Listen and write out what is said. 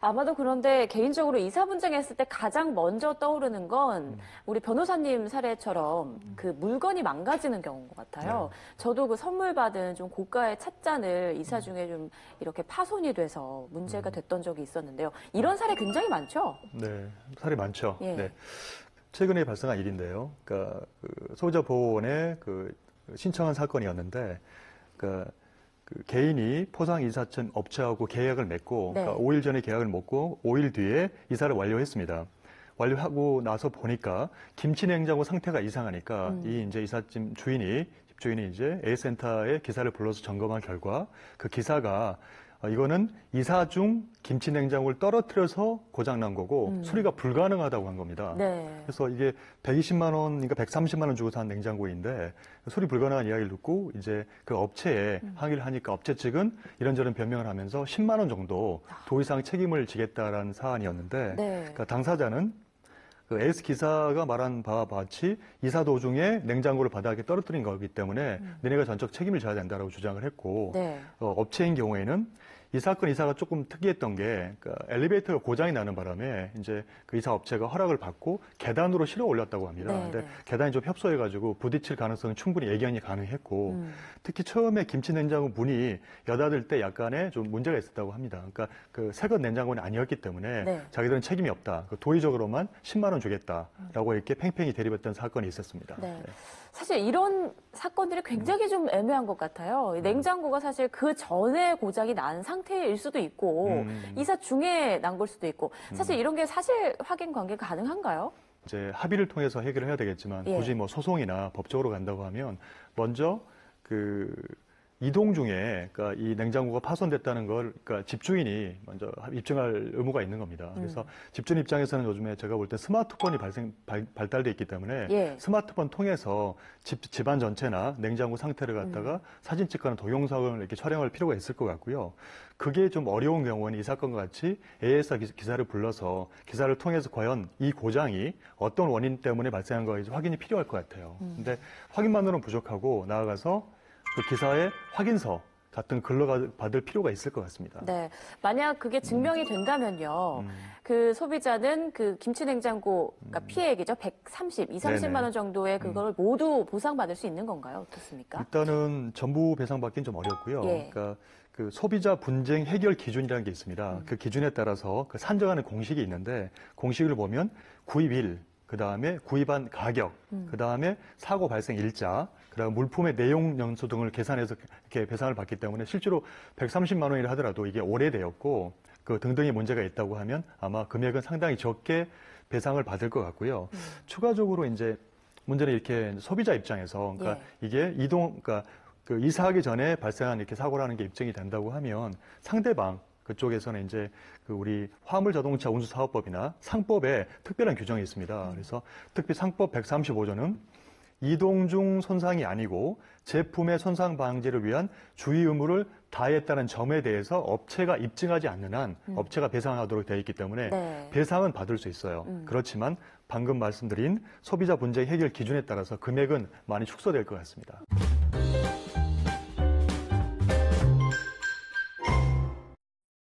아마도 그런데 개인적으로 이사 분쟁했을 때 가장 먼저 떠오르는 건 우리 변호사님 사례처럼 그 물건이 망가지는 경우인 것 같아요. 네. 저도 그 선물 받은 좀 고가의 찻잔을 이사 중에 좀 이렇게 파손이 돼서 문제가 됐던 적이 있었는데요. 이런 사례 굉장히 많죠? 네, 사례 많죠. 예. 네. 최근에 발생한 일인데요. 그러니까 그 소비자 보호원에 그 신청한 사건이었는데, 그러니까 그 개인이 포상 이사천 업체하고 계약을 맺고, 네. 그러니까 5일 전에 계약을 맺고 5일 뒤에 이사를 완료했습니다. 완료하고 나서 보니까 김치 냉장고 상태가 이상하니까 이 이제 이삿짐 주인이 집주인이 이제 A센터에 기사를 불러서 점검한 결과 그 기사가 이거는 이사 중 김치 냉장고를 떨어뜨려서 고장난 거고 수리가 불가능하다고 한 겁니다. 네. 그래서 이게 120만 원, 그러니까 130만 원 주고 산 냉장고인데 수리 불가능한 이야기를 듣고 이제 그 업체에 항의를 하니까 업체 측은 이런저런 변명을 하면서 10만 원 정도 도의상 책임을 지겠다라는 사안이었는데 네. 그러니까 당사자는 그 S 기사가 말한 바와 같이 이사 도중에 냉장고를 바닥에 떨어뜨린 거기 때문에 너네가 전적 책임을 져야 된다라고 주장을 했고 네. 업체인 경우에는 이 사건 이사가 조금 특이했던 게 그러니까 엘리베이터가 고장이 나는 바람에 이제 그 이사 업체가 허락을 받고 계단으로 실어 올렸다고 합니다. 네, 근데 네. 계단이 좀 협소해가지고 부딪힐 가능성은 충분히 예견이 가능했고 특히 처음에 김치 냉장고 문이 여닫을 때 약간의 좀 문제가 있었다고 합니다. 그러니까 그 새것 냉장고는 아니었기 때문에 네. 자기들은 책임이 없다. 그 도의적으로만 10만 원 주겠다라고 이렇게 팽팽히 대립했던 사건이 있었습니다. 네. 네. 사실 이런 사건들이 굉장히 좀 애매한 것 같아요. 냉장고가 사실 그 전에 고장이 난 상태일 수도 있고 이사 중에 난 걸 수도 있고 사실 이런 게 사실 확인 관계 가능한가요? 이제 합의를 통해서 해결을 해야 되겠지만 예. 굳이 뭐 소송이나 법적으로 간다고 하면 먼저 그 이동 중에 그러니까 이 냉장고가 파손됐다는 걸 그러니까 집주인이 먼저 입증할 의무가 있는 겁니다. 그래서 집주인 입장에서는 요즘에 제가 볼 때 스마트폰이 발달돼 있기 때문에 예. 스마트폰 통해서 집안 전체나 냉장고 상태를 갖다가 사진 찍거나 동영상을 이렇게 촬영할 필요가 있을 것 같고요. 그게 좀 어려운 경우는 이 사건과 같이 AS 기사를 불러서 기사를 통해서 과연 이 고장이 어떤 원인 때문에 발생한 거인지 확인이 필요할 것 같아요. 근데 확인만으로는 부족하고 나아가서 그 기사의 확인서 같은 글로 받을 필요가 있을 것 같습니다. 네. 만약 그게 증명이 된다면요. 그 소비자는 그 김치 냉장고, 그러니까 피해액이죠. 130만 원 정도의 그걸 모두 보상받을 수 있는 건가요? 어떻습니까? 일단은 전부 배상받기는 좀 어렵고요. 예. 그러니까 그 소비자 분쟁 해결 기준이라는 게 있습니다. 그 기준에 따라서 그 산정하는 공식이 있는데 공식을 보면 구입일, 그 다음에 구입한 가격, 그 다음에 사고 발생 일자, 그다음 물품의 내용 연수 등을 계산해서 이렇게 배상을 받기 때문에 실제로 130만 원이라 하더라도 이게 오래되었고 그 등등의 문제가 있다고 하면 아마 금액은 상당히 적게 배상을 받을 것 같고요. 추가적으로 이제 문제는 이렇게 소비자 입장에서 그러니까 예. 이게 그러니까 그 이사하기 전에 발생한 이렇게 사고라는 게 입증이 된다고 하면 상대방 그쪽에서는 이제 그 우리 화물자동차 운수사업법이나 상법에 특별한 규정이 있습니다. 그래서 특히 상법 135조는 이동 중 손상이 아니고 제품의 손상 방지를 위한 주의 의무를 다했다는 점에 대해서 업체가 입증하지 않는 한 업체가 배상하도록 되어 있기 때문에 네. 배상은 받을 수 있어요. 그렇지만 방금 말씀드린 소비자 분쟁 해결 기준에 따라서 금액은 많이 축소될 것 같습니다.